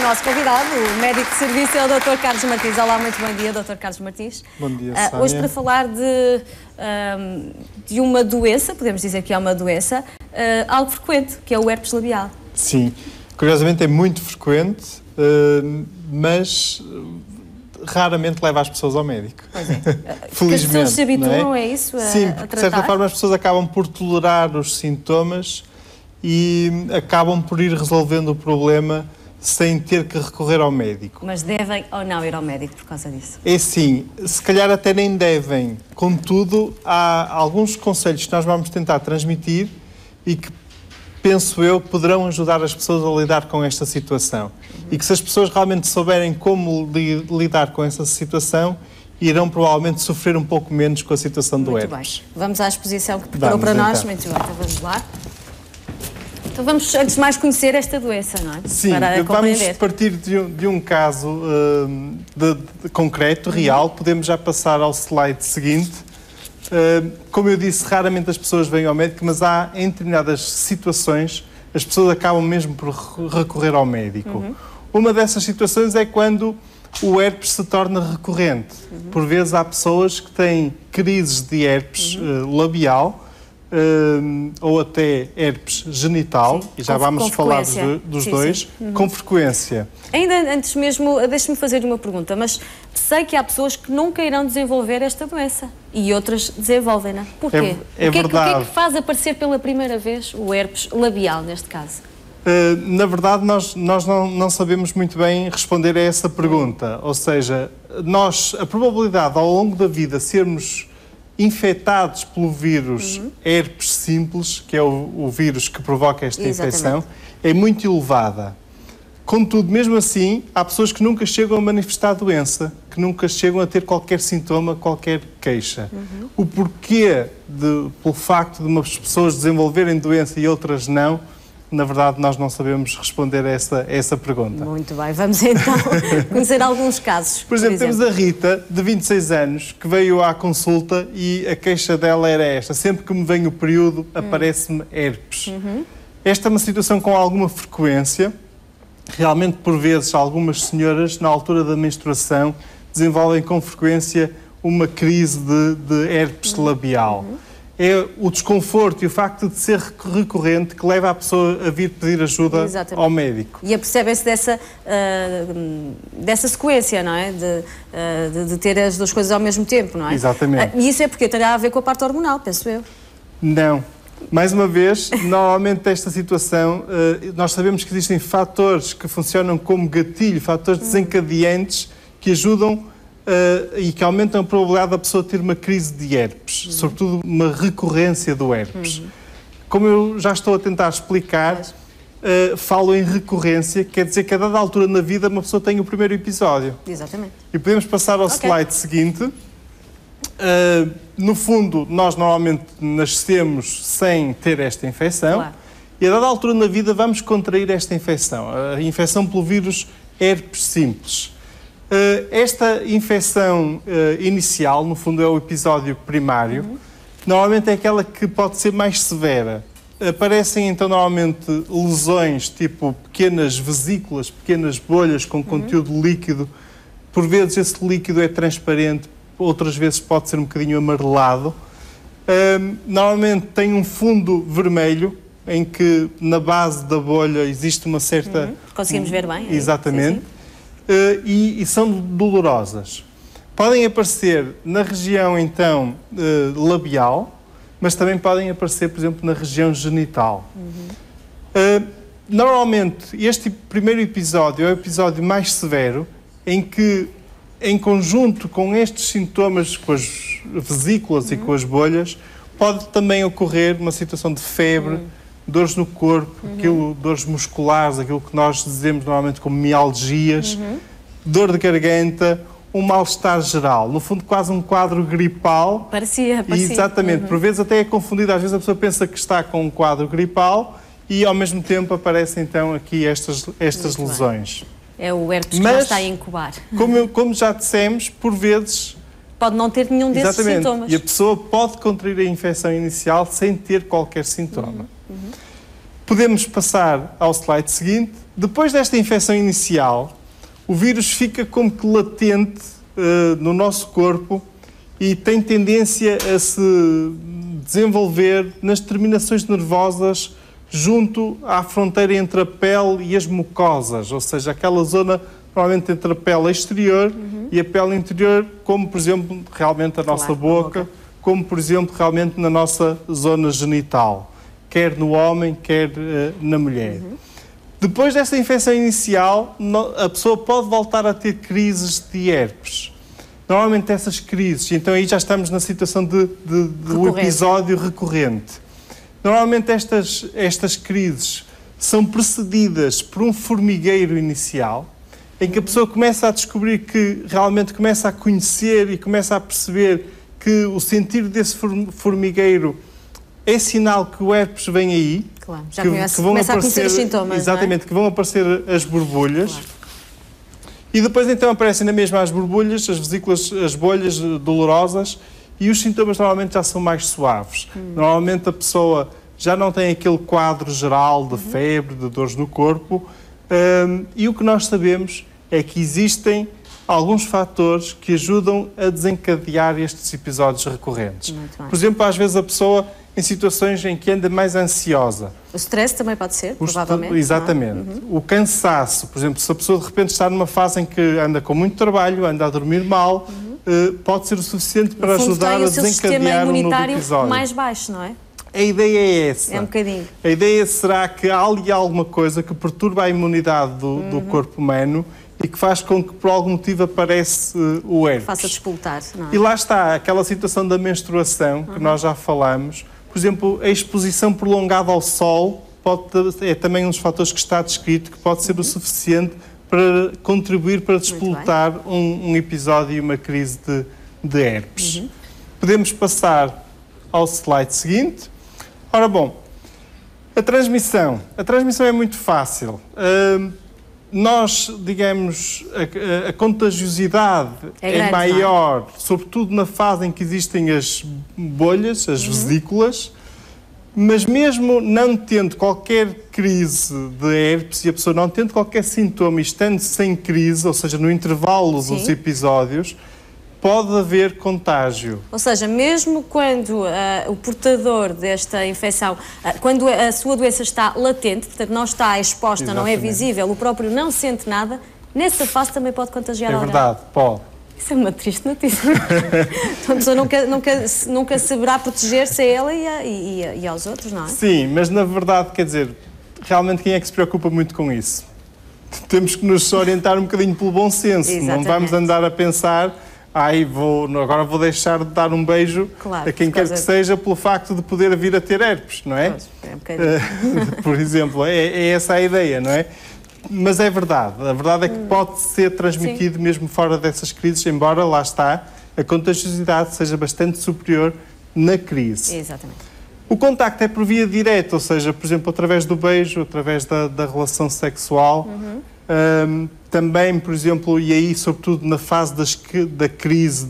nosso convidado, o médico de serviço, é o Dr. Carlos Martins. Olá, muito bom dia, Dr. Carlos Martins. Bom dia, Sónia. Hoje para falar de uma doença, podemos dizer que é uma doença, algo frequente, que é o herpes labial. Sim, curiosamente é muito frequente, mas raramente leva as pessoas ao médico. Pois é. Felizmente, as pessoas se habituam, não é isso? Sim, porque de certa forma as pessoas acabam por tolerar os sintomas e acabam por ir resolvendo o problema sem ter que recorrer ao médico. Mas devem ou não ir ao médico por causa disso? É sim, se calhar até nem devem. Contudo, há alguns conselhos que nós vamos tentar transmitir e que, penso eu, poderão ajudar as pessoas a lidar com esta situação. E que se as pessoas realmente souberem como lidar com essa situação, irão provavelmente sofrer um pouco menos com a situação do herpes. Muito bem. Vamos à exposição que preparou para nós. Muito bem, então vamos lá. Então vamos, antes de mais, conhecer esta doença, não é? Sim, vamos partir de um caso concreto, real. Podemos já passar ao slide seguinte. Como eu disse, raramente as pessoas vêm ao médico, mas há, em determinadas situações, as pessoas acabam mesmo por recorrer ao médico. Uma dessas situações é quando o herpes se torna recorrente. Por vezes há pessoas que têm crises de herpes labial, ou até herpes genital, sim, e já vamos falar dos dois, com frequência. Ainda antes mesmo, deixe-me fazer uma pergunta, mas sei que há pessoas que nunca irão desenvolver esta doença e outras desenvolvem-na. Porquê? É verdade. O que é que faz aparecer pela primeira vez o herpes labial, neste caso? Na verdade, nós não sabemos muito bem responder a essa pergunta. Ou seja, a probabilidade ao longo da vida sermos infectados pelo vírus herpes simples, que é o vírus que provoca esta infecção, é muito elevada. Contudo, mesmo assim, há pessoas que nunca chegam a manifestar a doença, que nunca chegam a ter qualquer sintoma, qualquer queixa. O porquê, pelo facto de umas pessoas desenvolverem doença e outras não, na verdade, nós não sabemos responder a essa pergunta. Muito bem, vamos então conhecer alguns casos. Por exemplo, temos a Rita, de 26 anos, que veio à consulta e a queixa dela era esta: sempre que me vem o período, aparece-me herpes. Esta é uma situação com alguma frequência. Realmente, por vezes, algumas senhoras, na altura da menstruação, desenvolvem com frequência uma crise de herpes labial. É o desconforto e o facto de ser recorrente que leva a pessoa a vir pedir ajuda ao médico. E apercebem-se dessa sequência, não é? De ter as duas coisas ao mesmo tempo, não é? Exatamente. E isso é porque terá a ver com a parte hormonal, penso eu. Não. Mais uma vez, normalmente esta situação, nós sabemos que existem fatores que funcionam como gatilho, fatores desencadeantes que ajudam e que aumentam a probabilidade da pessoa ter uma crise de herpes, sobretudo uma recorrência do herpes. Como eu já estou a tentar explicar, falo em recorrência, quer dizer que a dada altura na vida uma pessoa tem o primeiro episódio. Exatamente. E podemos passar ao slide seguinte. No fundo, nós normalmente nascemos sem ter esta infecção, claro, e a dada altura na vida vamos contrair esta infecção, a infecção pelo vírus herpes simples. Esta infecção inicial, no fundo, é o episódio primário, normalmente é aquela que pode ser mais severa. Aparecem então normalmente lesões tipo pequenas vesículas, pequenas bolhas com conteúdo líquido. Por vezes esse líquido é transparente, outras vezes pode ser um bocadinho amarelado. Normalmente tem um fundo vermelho, em que na base da bolha existe uma certa... Conseguimos ver bem. Exatamente. Sim, sim. E são dolorosas. Podem aparecer na região, então, labial, mas também podem aparecer, por exemplo, na região genital. Normalmente, este primeiro episódio é o episódio mais severo, em que, em conjunto com estes sintomas, com as vesículas e com as bolhas, pode também ocorrer uma situação de febre, dores no corpo, dores musculares, aquilo que nós dizemos normalmente como mialgias, dor de garganta, um mal-estar geral. No fundo, quase um quadro gripal. Parecia. Exatamente. Por vezes até é confundido. Às vezes a pessoa pensa que está com um quadro gripal e, ao mesmo tempo, aparecem então aqui estas lesões. É o herpes que já está a incubar. Como já dissemos, por vezes... Pode não ter nenhum desses sintomas. E a pessoa pode contrair a infecção inicial sem ter qualquer sintoma. Podemos passar ao slide seguinte. Depois desta infecção inicial, o vírus fica como que latente no nosso corpo e tem tendência a se desenvolver nas terminações nervosas junto à fronteira entre a pele e as mucosas, ou seja, aquela zona provavelmente entre a pele exterior e a pele interior, como por exemplo realmente a nossa boca, como por exemplo realmente na nossa zona genital, quer no homem, quer na mulher. Depois desta infecção inicial, a pessoa pode voltar a ter crises de herpes. Normalmente essas crises, então aí já estamos na situação de um episódio recorrente. Normalmente estas crises são precedidas por um formigueiro inicial, em que a pessoa começa a descobrir que realmente começa a conhecer e começa a perceber que o sentir desse formigueiro é sinal que o herpes vem aí. Claro, já começa a conhecer os sintomas. Exatamente, que vão aparecer as borbulhas. Claro. E depois então aparecem na mesma as borbulhas, as vesículas, as bolhas dolorosas, e os sintomas normalmente já são mais suaves. Normalmente a pessoa já não tem aquele quadro geral de febre, de dores no corpo, e o que nós sabemos é que existem alguns fatores que ajudam a desencadear estes episódios recorrentes. Por exemplo, às vezes a pessoa em situações em que anda mais ansiosa. O stress também pode ser, provavelmente. Exatamente. O cansaço, por exemplo, se a pessoa de repente está numa fase em que anda com muito trabalho, anda a dormir mal, pode ser o suficiente para ajudar a desencadear um novo episódio. Mais baixo, não é? A ideia é essa. É um bocadinho. A ideia será que há ali alguma coisa que perturba a imunidade do corpo humano e que faz com que por algum motivo aparece o herpes. Faça despoltar, não é? E lá está, aquela situação da menstruação que nós já falamos. Por exemplo, a exposição prolongada ao sol é também um dos fatores que está descrito, que pode ser o suficiente para contribuir para despoltar um episódio e uma crise de herpes. Podemos passar ao slide seguinte. Ora bom, a transmissão é muito fácil. Nós, digamos, a contagiosidade é maior, sobretudo na fase em que existem as bolhas, as vesículas, mas mesmo não tendo qualquer crise de herpes e a pessoa não tendo qualquer sintoma e estando sem crise, ou seja, no intervalo dos episódios, pode haver contágio. Ou seja, mesmo quando o portador desta infecção, quando a sua doença está latente, portanto não está exposta, não é visível, o próprio não sente nada, nessa fase também pode contagiar alguém. É verdade, pode. Isso é uma triste notícia. Então a pessoa nunca saberá proteger-se a ela e aos outros, não é? Sim, mas na verdade, quer dizer, realmente quem é que se preocupa muito com isso? Temos que nos orientar um bocadinho pelo bom senso. Exatamente. Não vamos andar a pensar... agora vou deixar de dar um beijo a quem quer que seja pelo facto de poder vir a ter herpes, não é? Pois, é um bocadinho. Por exemplo, é essa a ideia, não é? Mas é verdade, a verdade é que pode ser transmitido mesmo fora dessas crises, embora, lá está, a contagiosidade seja bastante superior na crise. Exatamente. O contacto é por via direta, ou seja, por exemplo, através do beijo, através da relação sexual. Também, por exemplo, e aí sobretudo na fase da crise,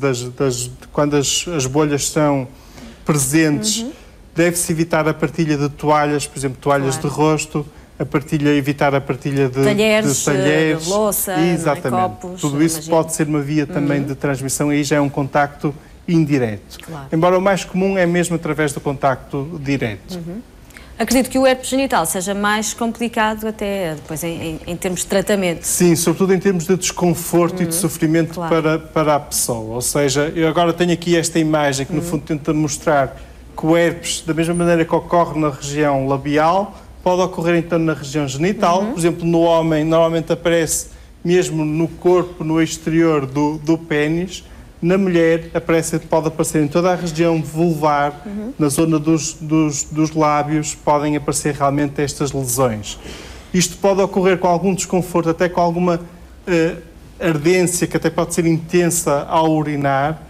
quando as bolhas são presentes, deve-se evitar a partilha de toalhas, por exemplo, toalhas de rosto, evitar a partilha de talheres, de louça, exatamente. Não é? Copos. Tudo isso pode ser uma via também de transmissão, aí já é um contacto indireto. Claro. Embora o mais comum é mesmo através do contacto direto. Acredito que o herpes genital seja mais complicado até depois em termos de tratamento. Sim, sobretudo em termos de desconforto e de sofrimento para a pessoa. Ou seja, eu agora tenho aqui esta imagem que no fundo tenta mostrar que o herpes, da mesma maneira que ocorre na região labial, pode ocorrer então na região genital. Por exemplo, no homem normalmente aparece mesmo no corpo, no exterior do pénis. Na mulher pode aparecer em toda a região vulvar, na zona dos lábios, podem aparecer realmente estas lesões. Isto pode ocorrer com algum desconforto, até com alguma ardência, que até pode ser intensa ao urinar,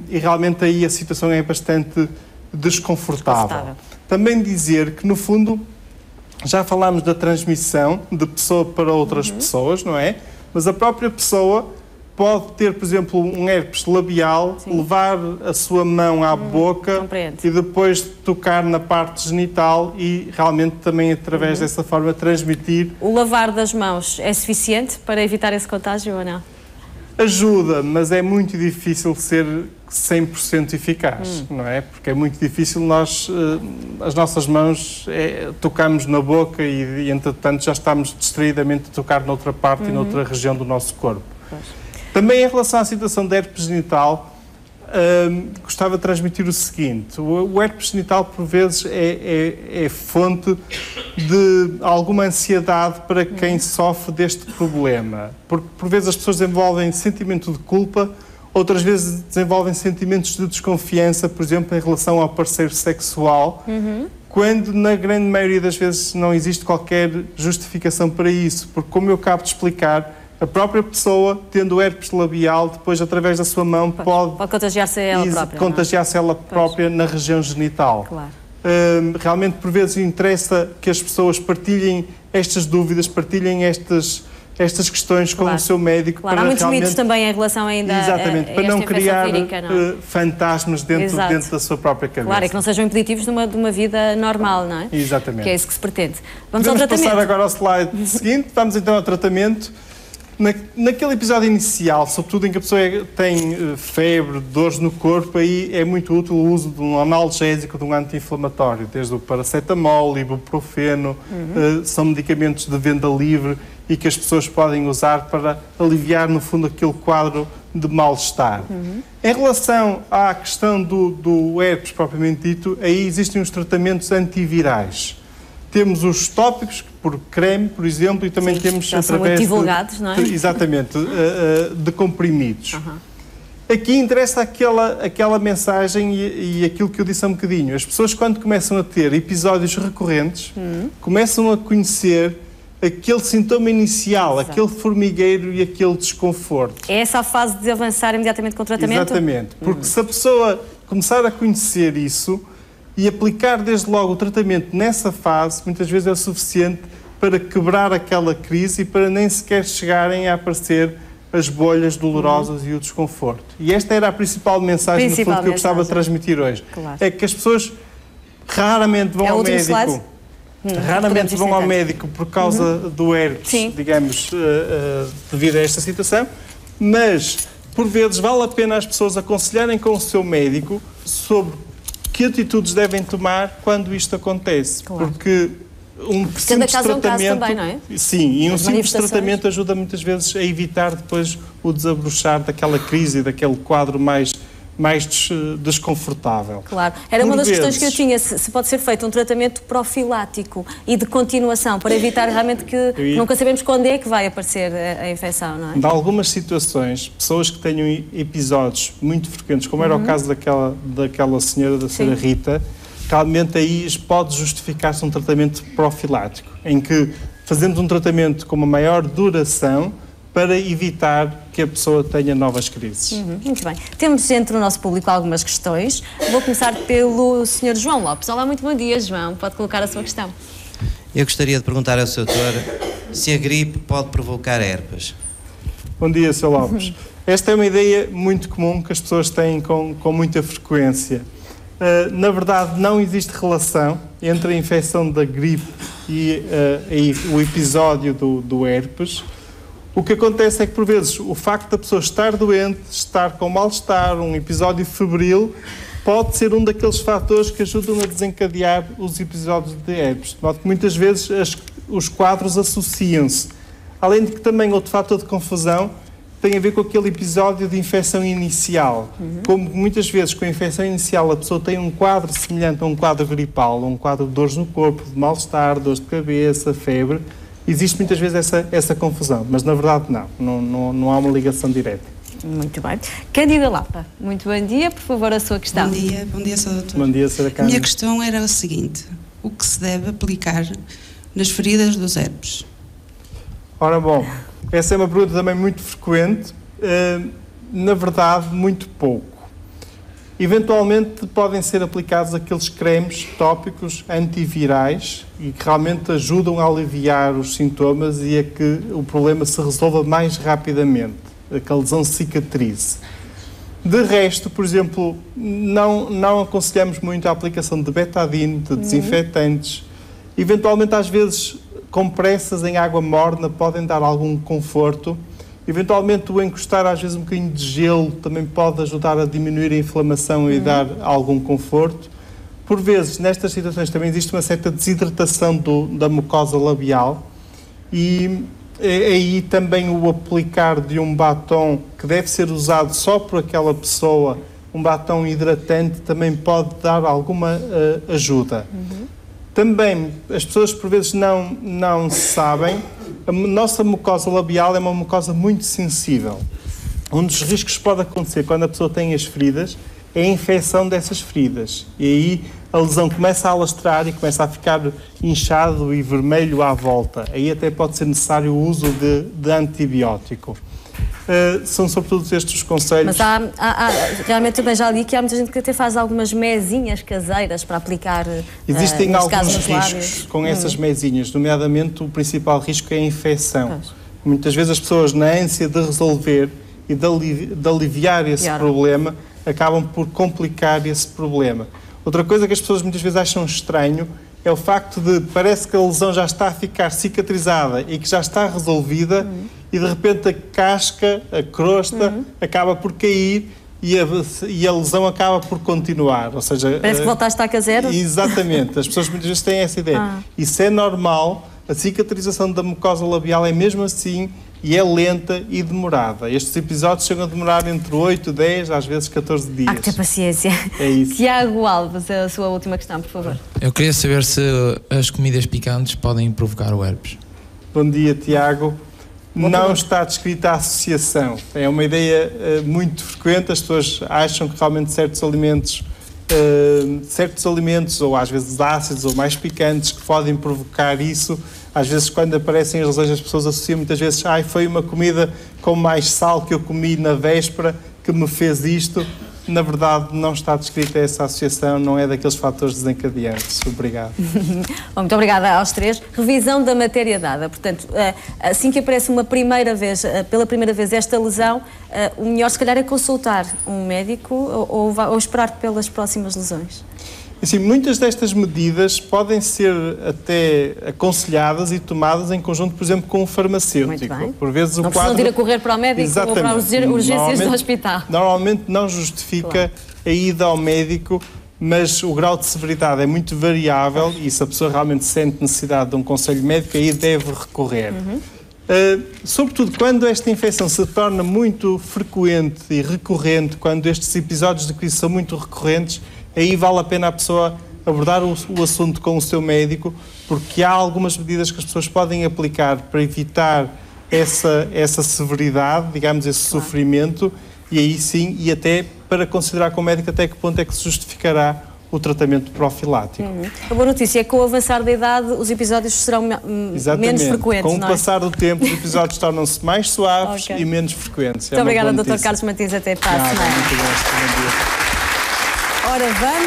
e realmente aí a situação é bastante desconfortável. Também dizer que, no fundo, já falámos da transmissão de pessoa para outras pessoas, não é? Mas a própria pessoa pode ter, por exemplo, um herpes labial, levar a sua mão à boca e depois tocar na parte genital e realmente também através dessa forma transmitir. O lavar das mãos é suficiente para evitar esse contágio ou não? Ajuda, mas é muito difícil ser 100% eficaz, não é? Porque é muito difícil nós, as nossas mãos, tocamos na boca e entretanto já estamos distraidamente a tocar noutra parte e noutra região do nosso corpo. Também em relação à situação da herpes genital, gostava de transmitir o seguinte: o herpes genital por vezes é fonte de alguma ansiedade para quem sofre deste problema, porque por vezes as pessoas desenvolvem sentimento de culpa, outras vezes desenvolvem sentimentos de desconfiança, por exemplo, em relação ao parceiro sexual, quando na grande maioria das vezes não existe qualquer justificação para isso, porque como eu acabo de explicar, a própria pessoa, tendo herpes labial, depois, através da sua mão, pode contagiar-se ela própria. Contagiar-se ela própria na região genital. Claro. Realmente, por vezes, interessa que as pessoas partilhem estas dúvidas, partilhem estas questões com o seu médico. Claro, há muitos mitos também em relação ainda exatamente, a para não criar vírica, não? fantasmas dentro da sua própria cabeça. Claro, e que não sejam impeditivos de uma vida normal, não é? Exatamente. Que é isso que se pretende. Vamos ao tratamento. Passar agora ao slide seguinte. Vamos então ao tratamento. Naquele episódio inicial, sobretudo em que a pessoa tem febre, dores no corpo, aí é muito útil o uso de um analgésico, de um anti-inflamatório, desde o paracetamol, ibuprofeno, são medicamentos de venda livre e que as pessoas podem usar para aliviar, no fundo, aquele quadro de mal-estar. Em relação à questão do herpes propriamente dito, aí existem os tratamentos antivirais. Temos os tópicos, por creme, por exemplo, e também temos já através são divulgados, não é? Exatamente, de comprimidos. Aqui interessa aquela mensagem e aquilo que eu disse há um bocadinho. As pessoas, quando começam a ter episódios recorrentes, começam a conhecer aquele sintoma inicial, aquele formigueiro e aquele desconforto. É essa a fase de avançar imediatamente com o tratamento? Exatamente, porque se a pessoa começar a conhecer isso e aplicar desde logo o tratamento nessa fase, muitas vezes é o suficiente para quebrar aquela crise e para nem sequer chegarem a aparecer as bolhas dolorosas e o desconforto. E esta era a principal mensagem, no fundo, que eu gostava de transmitir hoje. Claro. É que as pessoas raramente vão ao médico. Raramente vão ao médico por causa do herpes, digamos, devido a esta situação, mas, por vezes, vale a pena as pessoas aconselharem com o seu médico sobre que atitudes devem tomar quando isto acontece. Claro. Porque um simples tratamento... também, não é? Sim, e um simples tratamento ajuda muitas vezes a evitar depois o desabrochar daquela crise, daquele quadro mais desconfortável. Claro. Era uma das questões que eu tinha, se pode ser feito um tratamento profilático e de continuação, para evitar realmente que nunca sabemos quando é que vai aparecer a infecção, não é? Em algumas situações, pessoas que tenham episódios muito frequentes, como era o caso daquela senhora, da senhora Rita, realmente aí pode justificar-se um tratamento profilático, em que fazemos um tratamento com uma maior duração para evitar que a pessoa tenha novas crises. Muito bem. Temos entre o nosso público algumas questões. Vou começar pelo Sr. João Lopes. Olá, muito bom dia, João. Pode colocar a sua questão. Eu gostaria de perguntar ao Sr. doutor se a gripe pode provocar herpes. Bom dia, Sr. Lopes. Esta é uma ideia muito comum que as pessoas têm com muita frequência. Na verdade, não existe relação entre a infecção da gripe e o episódio do herpes. O que acontece é que, por vezes, o facto da pessoa estar doente, estar com mal-estar, um episódio febril, pode ser um daqueles fatores que ajudam a desencadear os episódios de herpes. De modo que, muitas vezes, os quadros associam-se. Além de que também outro fator de confusão tem a ver com aquele episódio de infecção inicial. Como muitas vezes, com a infecção inicial, a pessoa tem um quadro semelhante a um quadro gripal, um quadro de dores no corpo, de mal-estar, dores de cabeça, febre. Existe muitas vezes essa confusão, mas na verdade não há uma ligação direta. Muito bem. Cândida Lapa, muito bom dia, por favor, a sua questão. Bom dia, Sr. Doutor. Bom dia, Sra. Cândida. A minha questão era o seguinte: o que se deve aplicar nas feridas dos herpes? Ora bom, essa é uma pergunta também muito frequente, na verdade muito pouco. Eventualmente podem ser aplicados aqueles cremes tópicos antivirais e que realmente ajudam a aliviar os sintomas e a que o problema se resolva mais rapidamente. que a lesão cicatrize. De resto, por exemplo, não aconselhamos muito a aplicação de betadine, de desinfetantes. Eventualmente, às vezes, compressas em água morna podem dar algum conforto. Eventualmente, o encostar, às vezes, um bocadinho de gelo também pode ajudar a diminuir a inflamação e dar algum conforto. Por vezes, nestas situações, também existe uma certa desidratação da mucosa labial e aí também o aplicar de um batom que deve ser usado só por aquela pessoa, um batom hidratante, também pode dar alguma ajuda. Também, as pessoas por vezes não sabem, a nossa mucosa labial é uma mucosa muito sensível. Um dos riscos que pode acontecer quando a pessoa tem as feridas é a infecção dessas feridas. E aí a lesão começa a alastrar e começa a ficar inchado e vermelho à volta. Aí até pode ser necessário o uso de antibiótico. São sobretudo estes os conselhos. Mas há realmente também já li que há muita gente que até faz algumas mesinhas caseiras para aplicar. Existem alguns riscos com essas mesinhas, nomeadamente o principal risco é a infecção. Pois. Muitas vezes as pessoas, na ânsia de resolver e de aliviar esse problema, acabam por complicar esse problema. Outra coisa que as pessoas muitas vezes acham estranho é o facto de parece que a lesão já está a ficar cicatrizada e que já está resolvida e de repente a casca, a crosta, acaba por cair e a lesão acaba por continuar. Ou seja, parece que voltaste a zero. Exatamente. As pessoas muitas vezes têm essa ideia. Isso é normal. A cicatrização da mucosa labial é mesmo assim e é lenta e demorada. Estes episódios chegam a demorar entre 8, 10, às vezes 14 dias. Há que ter paciência. É isso. Tiago Alves, a sua última questão, por favor. Eu queria saber se as comidas picantes podem provocar o herpes. Bom dia, Tiago. Não está descrita a associação. É uma ideia muito frequente. As pessoas acham que realmente certos alimentos ou às vezes ácidos ou mais picantes que podem provocar isso. Às vezes quando aparecem as lesões as pessoas associam muitas vezes foi uma comida com mais sal que eu comi na véspera que me fez isto. Na verdade não está descrita essa associação, não é daqueles fatores desencadeantes. Obrigado. Muito obrigada aos três. Revisão da matéria dada. Portanto, assim que aparece pela primeira vez esta lesão, o melhor se calhar é consultar um médico ou esperar pelas próximas lesões. Assim, muitas destas medidas podem ser até aconselhadas e tomadas em conjunto, por exemplo, com um farmacêutico. Muito bem. Por vezes não precisam de ir a correr para o médico ou para as urgências do hospital. Normalmente não justifica a ida ao médico, mas o grau de severidade é muito variável e se a pessoa realmente sente necessidade de um conselho médico, aí deve recorrer. Sobretudo quando esta infecção se torna muito frequente e recorrente, quando estes episódios de crise são muito recorrentes, aí vale a pena a pessoa abordar o assunto com o seu médico, porque há algumas medidas que as pessoas podem aplicar para evitar essa severidade, digamos, esse sofrimento, e aí sim, e até para considerar com o médico até que ponto é que se justificará o tratamento profilático. A boa notícia é que com o avançar da idade os episódios serão menos frequentes. Com o passar do tempo os episódios tornam-se mais suaves e menos frequentes. Muito obrigada, Dr. Carlos Martins, até para a semana. Muito bom dia. Ora, vamos.